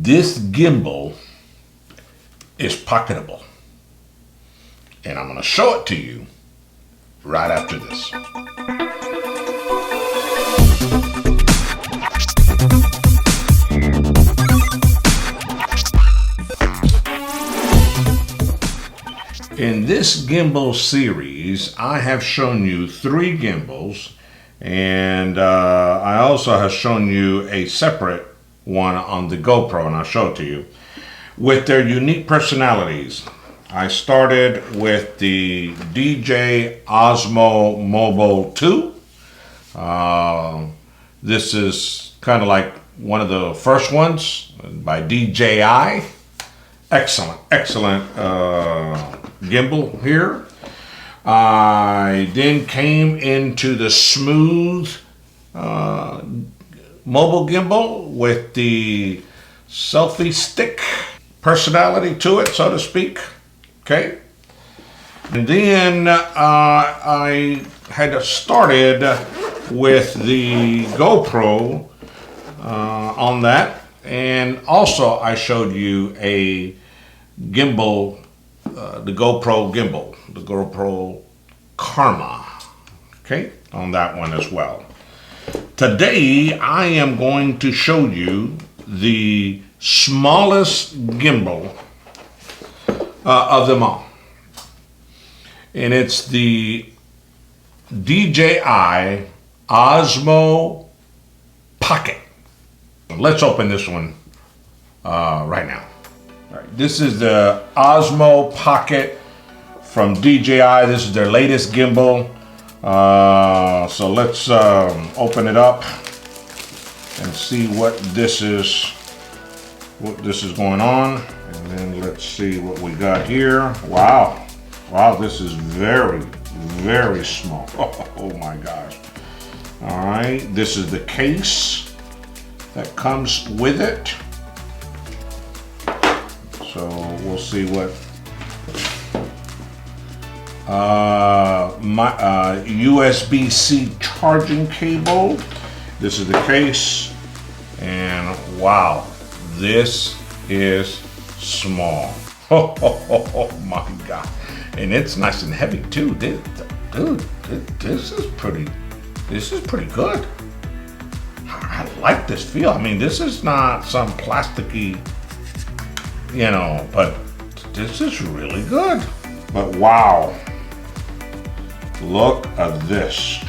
This gimbal is pocketable, and I'm going to show it to you right after this. In this gimbal series, I have shown you 3 gimbals, and I also have shown you a separate one on the GoPro, and I'll show it to you, with their unique personalities. I started with the DJI Osmo Mobile 2. This is kind of like one of the first ones by DJI. Excellent gimbal here. I then came into the smooth mobile gimbal with the selfie stick personality to it, so to speak. Okay. And then I had started with the GoPro on that, and also I showed you a gimbal, the GoPro gimbal, the GoPro Karma, okay, on that one as well. Today I am going to show you the smallest gimbal of them all, and it's the DJI Osmo Pocket. Let's open this one right now. All right, this is the Osmo Pocket from DJI. This is their latest gimbal. So let's open it up and see what this is going on. And then let's see what we got here. Wow, this is very, very small. Oh my gosh. All right, this is the case that comes with it. So we'll see what my USB-C charging cable. This is the case, and wow, this is small. Oh my God, and it's nice and heavy too, dude. This is pretty good. I like this feel. I mean, this is not some plasticky, you know, but this is really good. But wow, look at this.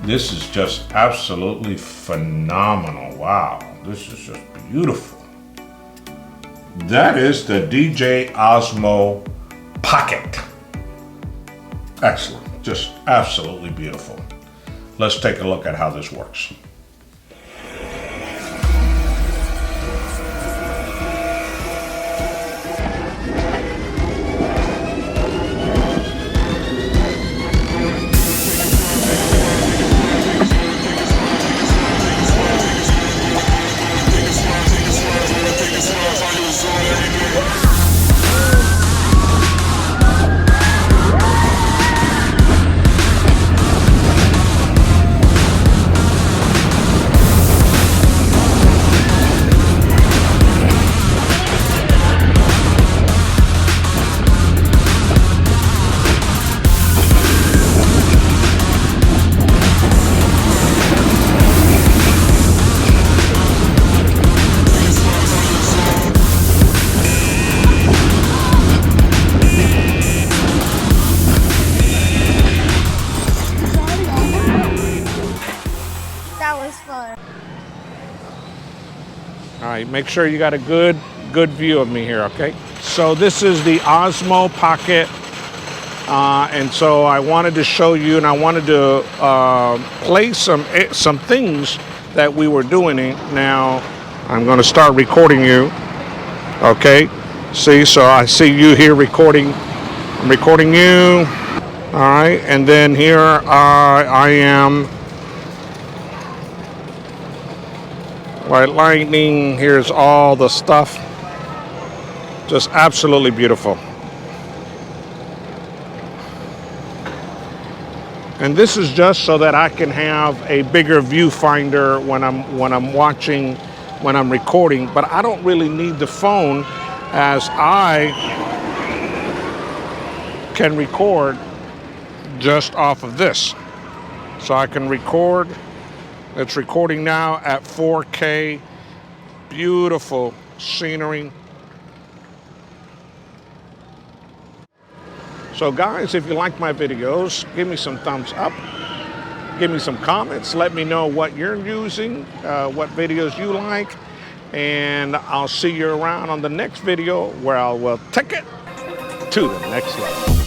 This is just absolutely phenomenal. Wow, this is just beautiful. That is the DJI Osmo Pocket. Excellent, just absolutely beautiful. Let's take a look at how this works. All right, make sure you got a good view of me here, okay? So this is the Osmo Pocket, and so I wanted to show you, and I wanted to play some things that we were doing. Now I'm going to start recording you, okay? See, so I see you here recording. I'm recording you. All right, and then here I am. White lightning, here's all the stuff. Just absolutely beautiful. And this is just so that I can have a bigger viewfinder when I'm watching when I'm recording, but I don't really need the phone as I can record just off of this. So I can record, it's recording now at 4K, beautiful scenery. So guys, if you like my videos, give me some thumbs up, give me some comments, let me know what you're using, what videos you like, and I'll see you around on the next video where I will take it to the next level.